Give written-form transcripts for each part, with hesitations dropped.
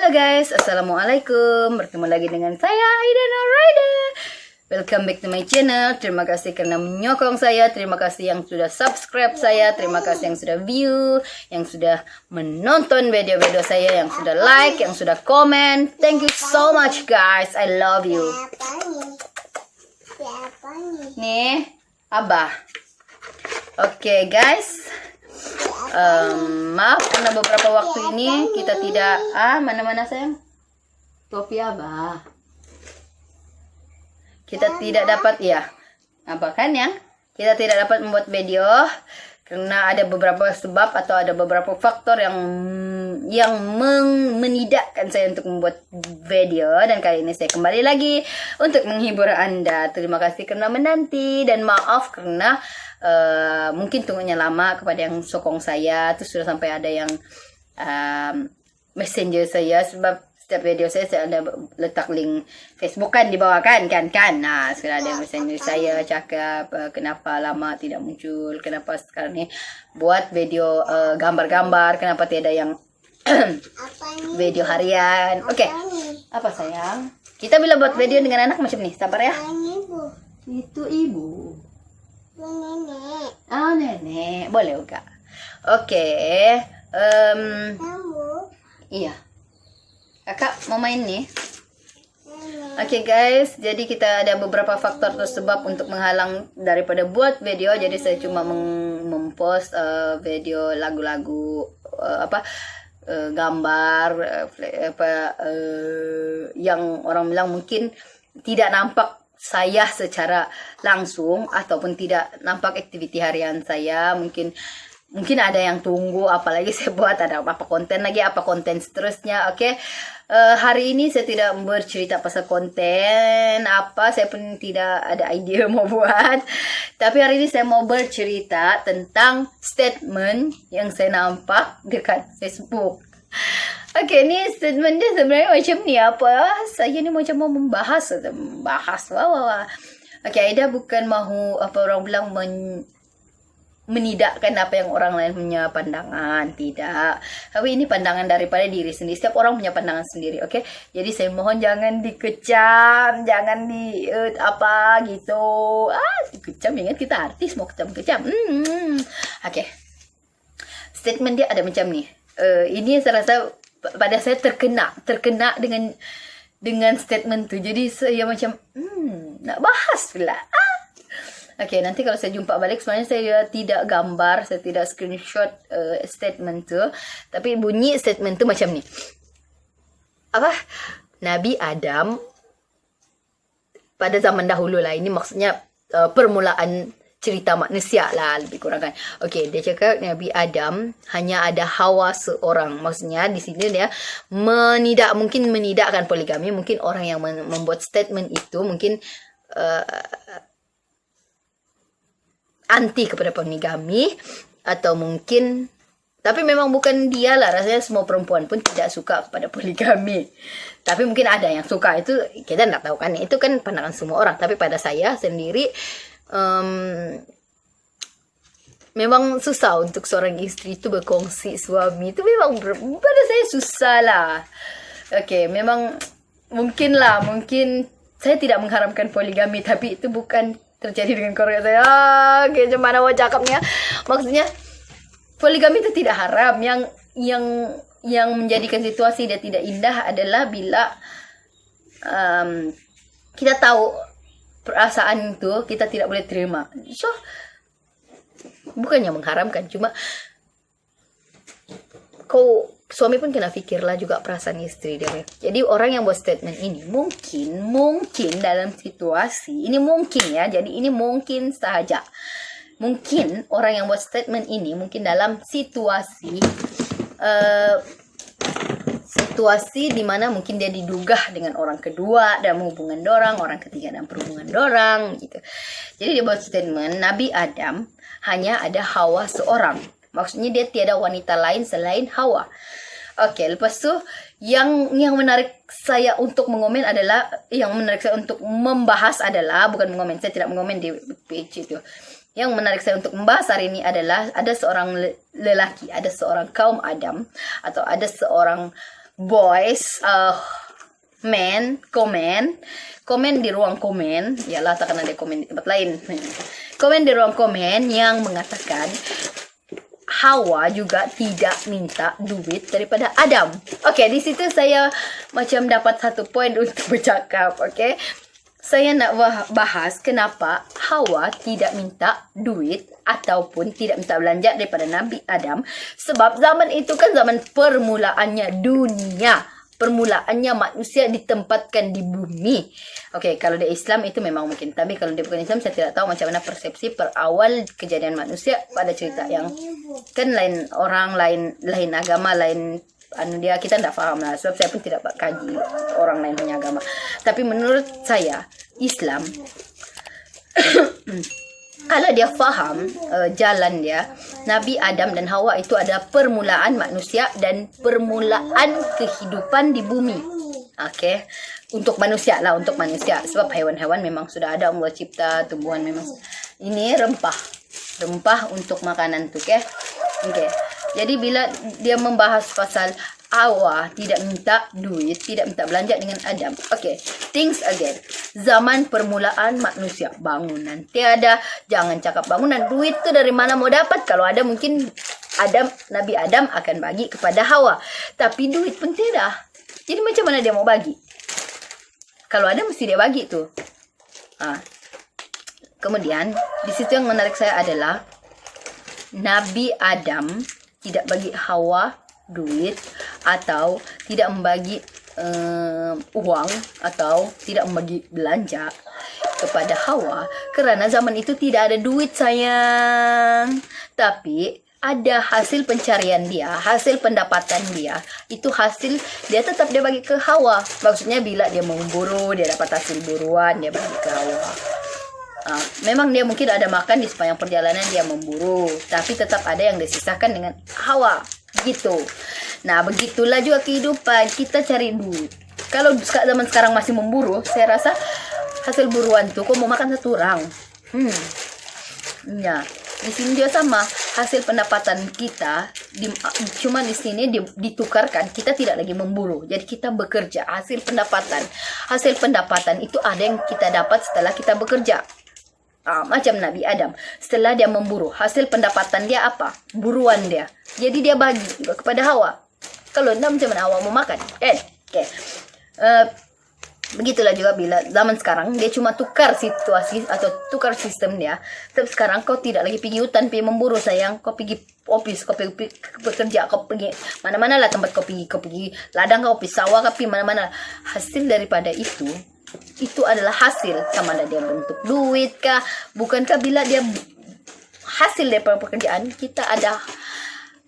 Halo guys, Assalamualaikum. Bertemu lagi dengan saya, Aida Nuraida. Welcome back to my channel. Terima kasih karena menyokong saya. Terima kasih yang sudah subscribe saya. Terima kasih yang sudah view, yang sudah menonton video-video saya, yang sudah like, yang sudah komen. Thank you so much guys. I love you. Nih, Abah. Oke guys. Maaf karena beberapa waktu ini kita tidak mana-mana sayang topi Abah kita tidak dapat ya apa kan yang kita tidak dapat membuat video karena ada beberapa sebab atau ada beberapa faktor yang menidakkan saya untuk membuat video, dan kali ini saya kembali lagi untuk menghibur Anda. Terima kasih karena menanti dan maaf karena mungkin tunggunya lama kepada yang sokong saya. Terus sudah sampai ada yang messenger saya, sebab setiap video saya ada letak link Facebook kan di bawah kan. Nah, sudah ada yang messenger saya cakap kenapa lama tidak muncul, kenapa sekarang ini buat video gambar-gambar, kenapa tidak yang video harian. Oke. Apa sayang? Kita bila buat video dengan anak macam nih, sabar ya. Itu ibu. Nenek. Oh, nenek. Boleh enggak? Oke. Iya. Kakak mau main nih. Oke guys, jadi kita ada beberapa faktor atau sebab untuk menghalang daripada buat video. Jadi saya cuma mempost video lagu-lagu gambar yang orang bilang mungkin tidak nampak saya secara langsung ataupun tidak nampak aktiviti harian saya. Mungkin ada yang tunggu apalagi saya buat ada apa konten lagi, apa konten seterusnya. Oke. Hari ini saya tidak bercerita pasal konten apa, saya pun tidak ada ide mau buat. Tapi hari ini saya mau bercerita tentang statement yang saya nampak dekat Facebook. Oke, ini statementnya sebenarnya macam ni apa? Saya ni macam mau membahas. Wah. Oke, Aida bukan mahu apa orang bilang menidakkan apa yang orang lain punya pandangan, tidak. Tapi ini pandangan daripada diri sendiri. Setiap orang punya pandangan sendiri, oke? Jadi saya mohon jangan dikecam, jangan apa gitu. Dikecam, ingat kita artis mau kecam. Oke. Statement dia ada macam ni. Ini saya rasa pada saya terkena dengan statement tu. Jadi saya macam nak bahas pula. Oke, nanti kalau saya jumpa balik sebenarnya saya tidak gambar, saya tidak screenshot statement tu, tapi bunyi statement tu macam ni. Apa? Nabi Adam pada zaman dahulu lah, ini maksudnya permulaan cerita manusia lah lebih kurang kan. Oke, dia cakap Nabi Adam hanya ada Hawa seorang. Maksudnya di sini dia mungkin menidakkan poligami, mungkin orang yang membuat statement itu mungkin anti kepada poligami, atau mungkin tapi memang bukan dia lah, rasanya semua perempuan pun tidak suka kepada poligami, tapi mungkin ada yang suka, itu kita tidak tahu kan, itu kan pandangan semua orang. Tapi pada saya sendiri memang susah untuk seorang istri itu berkongsi suami, itu memang pada saya susah lah. Oke, memang mungkin saya tidak mengharamkan poligami, tapi itu bukan terjadi dengan keluarga saya. Kayak mana mau cakapnya? Maksudnya poligami itu tidak haram. Yang menjadikan situasi dia tidak indah adalah bila kita tahu perasaan itu kita tidak boleh terima. So bukannya mengharamkan, cuma suami pun kena fikirlah juga perasaan istri dia. Jadi orang yang buat statement ini mungkin dalam situasi ini mungkin ya. Jadi ini mungkin saja. Mungkin orang yang buat statement ini mungkin dalam situasi di mana mungkin dia didugah dengan orang kedua dalam hubungan orang ketiga dalam perhubungan gitu. Jadi dia buat statement Nabi Adam hanya ada Hawa seorang. Maksudnya dia tiada wanita lain selain Hawa. Oke, lepas tu yang menarik saya untuk mengomen adalah, yang menarik saya untuk membahas adalah, bukan mengomen, saya tidak mengomen di page itu. Yang menarik saya untuk membahas hari ini adalah ada seorang lelaki, ada seorang kaum Adam, atau ada seorang boys, men, komen di ruang komen, yalah takkan ada komen di tempat lain. Komen di ruang komen yang mengatakan Hawa juga tidak minta duit daripada Adam. Oke, di situ saya macam dapat satu poin untuk bercakap. Oke, saya nak bahas kenapa Hawa tidak minta duit ataupun tidak minta belanja daripada Nabi Adam. Sebab zaman itu kan zaman permulaannya dunia. Permulaannya manusia ditempatkan di bumi. Oke, kalau dia Islam itu memang mungkin. Tapi kalau dia bukan Islam, saya tidak tahu macam mana persepsi perawal kejadian manusia pada cerita yang kan lain orang, lain agama, lain dia kita tidak paham lah. Sebab saya pun tidak kaji orang lain punya agama. Tapi menurut saya Islam kalau dia faham jalan dia, Nabi Adam dan Hawa itu ada permulaan manusia dan permulaan kehidupan di bumi. Oke, untuk manusia lah, untuk manusia. Sebab hewan-hewan memang sudah ada Allah cipta, tumbuhan memang. Ini rempah untuk makanan tuh, oke. Jadi bila dia membahas pasal Hawa tidak minta duit, tidak minta belanja dengan Adam. Oke, things again. Zaman permulaan manusia, bangunan tiada, jangan cakap bangunan, duit tuh dari mana mau dapat? Kalau ada mungkin Nabi Adam akan bagi kepada Hawa. Tapi duit pun tidak. Jadi macam mana dia mau bagi? Kalau ada mesti dia bagi tuh. Kemudian di situ yang menarik saya adalah Nabi Adam tidak bagi Hawa duit atau tidak membagi uang atau tidak membagi belanja kepada Hawa kerana zaman itu tidak ada duit sayang, tapi ada hasil pencarian dia, hasil pendapatan dia, itu hasil dia tetap dia bagi ke Hawa. Maksudnya bila dia memburu, dia dapat hasil buruan, dia bagi ke Hawa. Memang dia mungkin ada makan di sepanjang perjalanan dia memburu, tapi tetap ada yang disisakan dengan Hawa gitu. Nah, begitulah juga kehidupan, kita cari duit. Kalau zaman sekarang masih memburu, saya rasa hasil buruan tuh kok mau makan satu orang. Ya, di sini juga sama, hasil pendapatan kita cuma di sini ditukarkan, kita tidak lagi memburu. Jadi kita bekerja, hasil pendapatan itu ada yang kita dapat setelah kita bekerja. Macam Nabi Adam, setelah dia memburu, hasil pendapatan dia apa? Buruan dia. Jadi dia bagi kepada Hawa. Kalau tidak macam mana Hawa mau makan? Oke. Begitulah juga bila zaman sekarang dia cuma tukar situasi atau tukar sistem dia. Tapi sekarang kau tidak lagi pergi hutan, pergi memburu sayang. Kau pergi office, kau pergi bekerja, kau pergi mana-mana lah tempat kau pergi ladang, kau pergi sawah, kau pergi mana-mana. Hasil daripada itu adalah hasil, sama ada dia bentuk duit kah, bukankah bila dia hasil daripada pekerjaan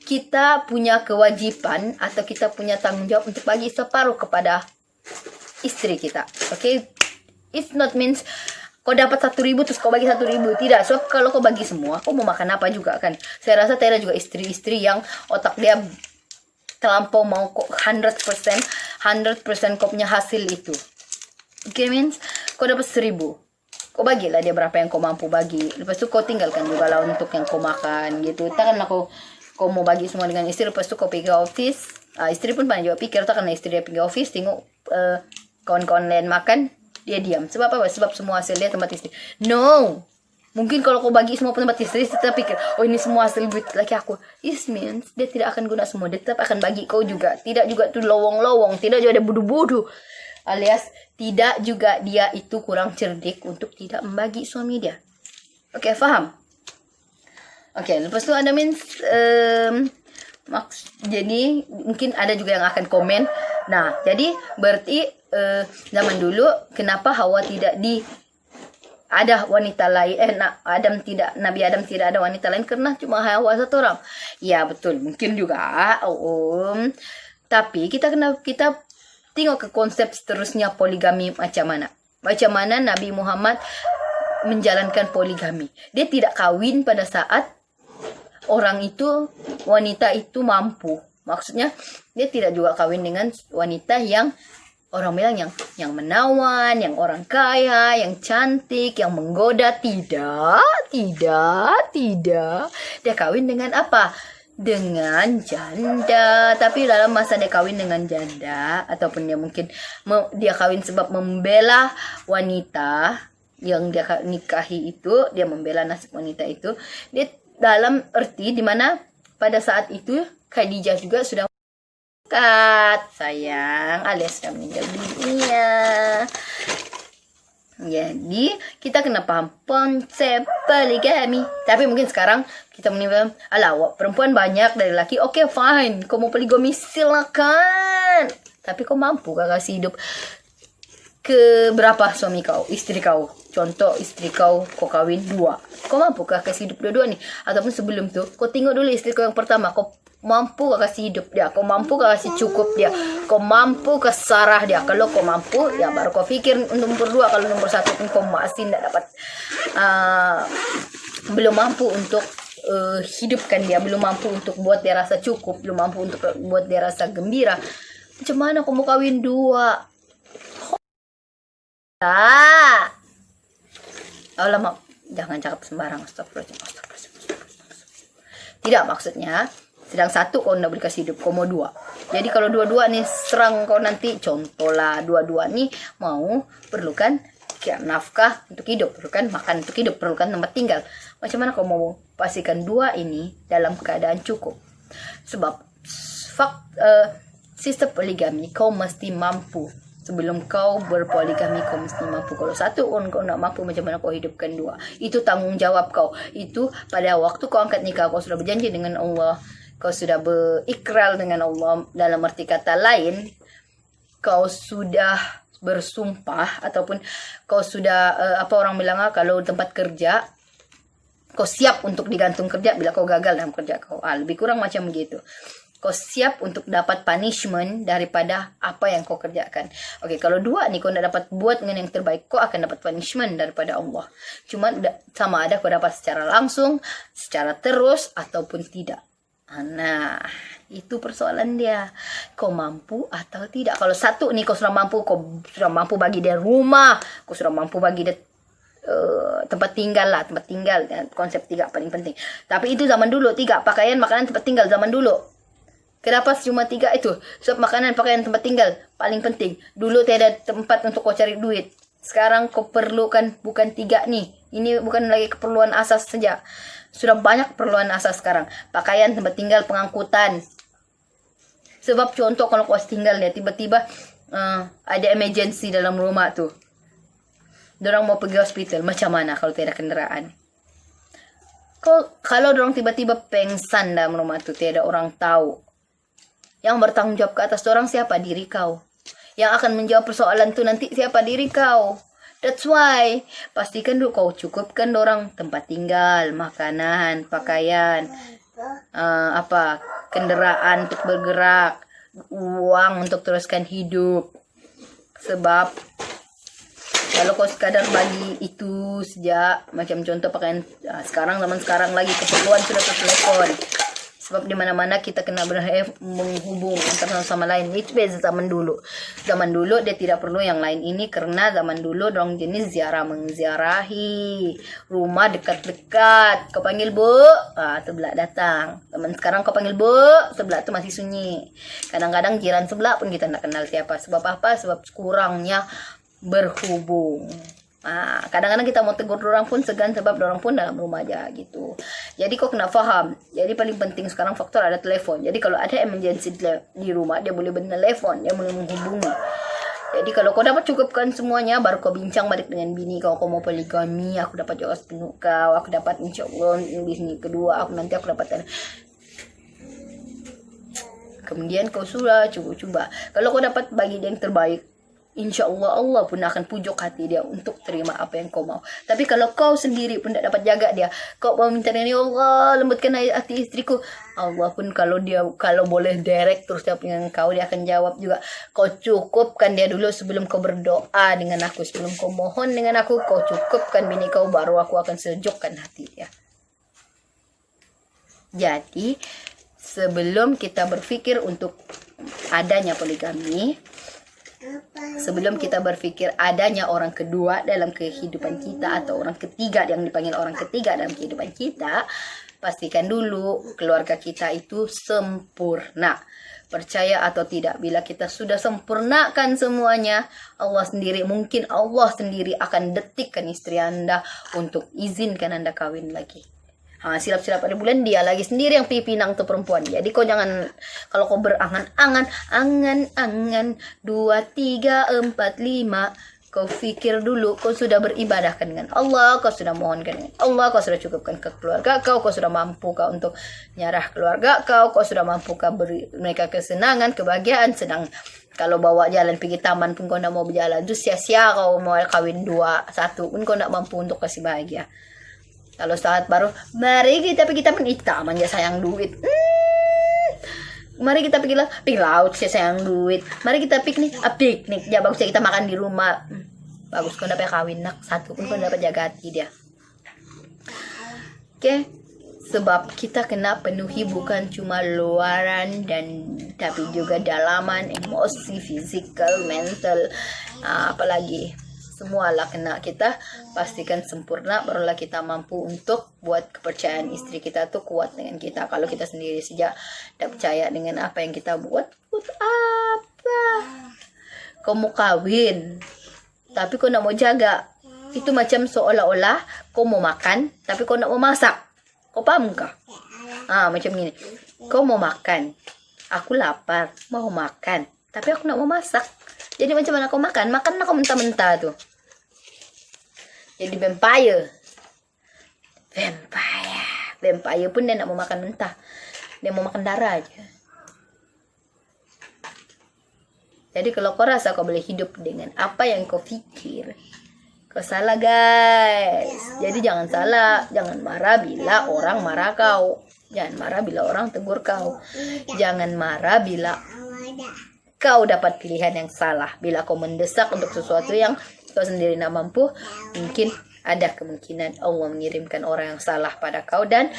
kita punya kewajiban atau kita punya tanggung jawab untuk bagi separuh kepada istri kita. Okay, it's not means kau dapat 1.000 terus kau bagi 1.000, tidak. So kalau kau bagi semua, kau mau makan apa juga kan. Saya rasa ada juga istri-istri yang otak dia terlampau mau kok 100% kau punya hasil itu. Okay, means kau dapat 1.000, kau bagilah dia berapa yang kau mampu bagi. Lepas tu kau tinggalkan juga lah untuk yang kau makan gitu. Takkan kau mau bagi semua dengan istri, lepas tu kau pergi office. Istri pun pernah juga pikir, takkan istri dia pergi office tengok kawan-kawan lain makan, dia diam. Sebab apa? Sebab semua hasil dia tempat istri. No, mungkin kalau kau bagi semua tempat istri, kita pikir, oh ini semua hasil duit laki aku. It means dia tidak akan guna semua, dia tetap akan bagi kau juga. Tidak juga tu lowong-lowong, tidak juga ada budu-budu. Alias tidak juga dia itu kurang cerdik untuk tidak membagi suami dia. Oke, faham? Oke, lepas tu ada means jadi mungkin ada juga yang akan komen. Nah, jadi berarti zaman dulu kenapa Hawa tidak ada wanita lain, Nabi Adam tidak ada wanita lain karena cuma Hawa satu orang. Ya betul, mungkin juga tapi kita tengok ke konsep seterusnya poligami macam mana. Macam mana Nabi Muhammad menjalankan poligami. Dia tidak kawin pada saat wanita itu mampu. Maksudnya dia tidak juga kawin dengan wanita yang orang bilang yang menawan, yang orang kaya, yang cantik, yang menggoda. Tidak. Dia kawin dengan apa? dengan janda. Tapi dalam masa dia kawin dengan janda, ataupun dia mungkin dia kawin sebab membela wanita yang dia nikahi itu, dia membela nasib wanita itu, dia dalam arti dimana pada saat itu Khadijah juga sudah sayang alias sudah meninggal dunia. Jadi kita kena paham konsep poligami. Tapi mungkin sekarang kita menilai, alah perempuan banyak dari laki, oke fine, kau mau poligami silakan. Tapi kau mampu gak kasih hidup ke berapa suami kau, istri kau? Contoh istri kau kawin 2, kau mampu kah kasih hidup dua-dua nih? Ataupun sebelum tuh kau tengok dulu istri kau yang pertama, kau mampu gak kasih hidup dia, kau mampu gak kasih cukup dia, kau mampu ke sarah dia. Kalau kau mampu, ya baru kau pikir untuk nomor 2. Kalau nomor 1 pun kau masih tidak dapat, belum mampu untuk hidupkan dia, belum mampu untuk buat dia rasa cukup, belum mampu untuk buat dia rasa gembira, macam mana kau mau kawin 2? Allah, jangan cakap sembarang. Tidak, maksudnya sedang satu kau nak beri kasih hidup, kau mau 2. Jadi kalau dua-dua nih serang kau nanti, contoh lah dua-dua nih mau perlukan nafkah untuk hidup, perlukan makan untuk hidup, perlukan tempat tinggal. Macam mana kau mau pastikan 2 ini dalam keadaan cukup? Sebab sistem poligami kau mesti mampu. Sebelum kau berpoligami kau mesti mampu. Kalau satu pun kau nak mampu, macam mana kau hidupkan 2? Itu tanggung jawab kau. Itu pada waktu kau angkat nikah, kau sudah berjanji dengan Allah, kau sudah berikrar dengan Allah. Dalam arti kata lain, kau sudah bersumpah, ataupun kau sudah apa orang bilang, kalau tempat kerja kau siap untuk digantung kerja bila kau gagal dalam kerja kau. Lebih kurang macam begitu. Kau siap untuk dapat punishment daripada apa yang kau kerjakan. Oke, kalau 2 nih kau tidak dapat buat dengan yang terbaik, kau akan dapat punishment daripada Allah. Cuma sama ada kau dapat secara langsung, secara terus, ataupun tidak. Nah, itu persoalan dia. Kau mampu atau tidak. Kalau 1 nih kau sudah mampu bagi dia rumah, kau sudah mampu bagi dia tempat tinggal lah, tempat tinggal. Konsep 3 paling penting. Tapi itu zaman dulu. 3, pakaian, makanan, tempat tinggal zaman dulu. Kenapa cuma 3 itu? Sebab makanan, pakaian, tempat tinggal paling penting. Dulu tiada tempat untuk kau cari duit. Sekarang kau perlukan bukan 3 nih. Ini bukan lagi keperluan asas saja. Sudah banyak keperluan asas sekarang. Pakaian, tempat tinggal, pengangkutan. Sebab contoh kalau kau tinggal ya, tiba-tiba ada emergency dalam rumah tuh. Dorang mau pergi hospital, macam mana kalau tiada kendaraan? Kalau dorang tiba-tiba pengsan dalam rumah tuh, tiada orang tahu. Yang bertanggung jawab ke atas orang siapa? Diri kau. Yang akan menjawab persoalan tu nanti siapa? Diri kau. That's why pastikan dulu kau cukupkan dorang tempat tinggal, makanan, pakaian, kendaraan untuk bergerak, uang untuk teruskan hidup. Sebab kalau kau sekadar bagi itu saja, macam contoh pakaian, zaman sekarang lagi keperluan sudah ke telepon. Sebab di mana-mana kita kena menghubung antara sama lain. Itu beza zaman dulu. Zaman dulu dia tidak perlu yang lain ini, karena zaman dulu dong jenis mengziarahi rumah dekat-dekat. Kau panggil bu, sebelah datang. Zaman sekarang kau panggil bu, sebelah tu masih sunyi. Kadang-kadang jiran sebelah pun kita tak kenal siapa. Sebab apa? Sebab kurangnya berhubung. Kadang-kadang kita mau tegur orang pun segan, sebab orang pun dalam rumah aja gitu. Jadi kau kena faham. Jadi paling penting sekarang faktor ada telepon. Jadi kalau ada emergency di rumah, dia boleh telepon, dia boleh menghubungi. Jadi kalau kau dapat cukupkan semuanya, baru kau bincang balik dengan bini kau. Kau mau poligami, aku dapat jawab penuh kau, aku dapat insyaallah ini kedua, aku dapat. Kemudian kau sudah coba. Kalau kau dapat bagi dia yang terbaik, insya Allah pun akan pujuk hati dia untuk terima apa yang kau mau. Tapi kalau kau sendiri pun tak dapat jaga dia, kau mau minta dengan Allah, lembutkan hati istriku, Allah pun kalau boleh direct terus dia dengan kau, dia akan jawab juga. Kau cukupkan dia dulu sebelum kau berdoa dengan aku, sebelum kau mohon dengan aku, kau cukupkan bini kau, baru aku akan sejukkan hati dia. Jadi sebelum kita berpikir untuk adanya poligami, sebelum kita berpikir adanya orang kedua dalam kehidupan kita, atau orang ketiga yang dipanggil orang ketiga dalam kehidupan kita, pastikan dulu keluarga kita itu sempurna. Percaya atau tidak, bila kita sudah sempurnakan semuanya, Allah sendiri akan detikkan istri Anda untuk izinkan Anda kawin lagi. Silap-silap ada bulan, dia lagi sendiri yang pipinang tuh perempuan. Jadi kau jangan, kalau kau berangan-angan, angan-angan 2, 3, 4, 5, kau pikir dulu, kau sudah beribadahkan dengan Allah, kau sudah mohonkan dengan Allah, kau sudah cukupkan ke keluarga kau sudah mampu kau untuk nyarah keluarga kau sudah mampu kau beri mereka kesenangan, kebahagiaan. Sedang kalau bawa jalan pergi taman pun kau nak mau berjalan, terus sia-sia kau mau kawin 2, 1 pun kau nak mampu untuk kasih bahagia. Kalau saat baru, mari kita pergi taman, taman ya sayang duit. Mari kita pergi laut, saya sayang duit. Mari kita piknik, piknik. Ya bagus ya kita makan di rumah. Bagus kau dapat kawin nak, 1 pun kau dapat jaga hati dia. Oke. Sebab kita kena penuhi bukan cuma luaran tapi juga dalaman, emosi, fisikal, mental, apalagi semualah kena kita pastikan sempurna, barulah kita mampu untuk buat kepercayaan istri kita tuh kuat dengan kita. Kalau kita sendiri sejak tidak percaya dengan apa yang kita buat apa? Kau mau kawin, tapi kau nak mau jaga, itu macam seolah-olah kau mau makan, tapi kau nak mau masak. Kau paham kah? Macam gini, kau mau makan, aku lapar, mau makan, tapi aku nak mau masak. Jadi macam mana kau makan? Makan aku mentah-mentah tuh. Jadi vampire pun dia nak mau makan mentah, dia mau makan darah aja. Jadi kalau kau rasa kau boleh hidup dengan apa yang kau pikir, kau salah guys. Jadi jangan marah bila orang marah kau, jangan marah bila orang tegur kau, jangan marah bila kau dapat pilihan yang salah. Bila kau mendesak untuk sesuatu yang kau sendiri nak mampu, mungkin ada kemungkinan Allah mengirimkan orang yang salah pada kau. Dan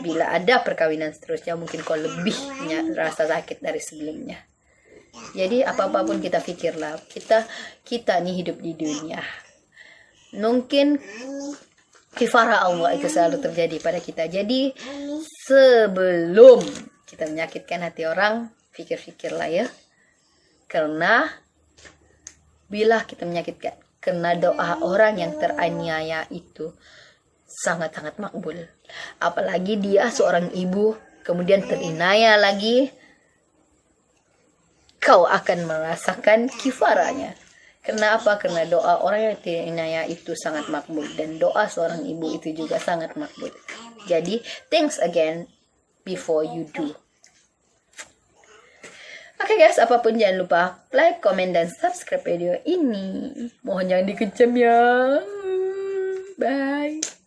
bila ada perkawinan seterusnya, mungkin kau lebih rasa sakit dari sebelumnya. Jadi apa-apapun kita pikirlah, kita nih hidup di dunia, mungkin kifarah Allah itu selalu terjadi pada kita. Jadi sebelum kita menyakitkan hati orang, pikir-pikirlah ya. Karena bila kita menyakitkan, karena doa orang yang teraniaya itu sangat-sangat makbul. Apalagi dia seorang ibu, kemudian terinaya lagi, kau akan merasakan kifaranya. Karena apa? Karena doa orang yang terinaya itu sangat makbul, dan doa seorang ibu itu juga sangat makbul. Jadi, thanks again before you do. Oke guys, apapun jangan lupa like, comment, dan subscribe video ini. Mohon jangan dikecam ya. Bye.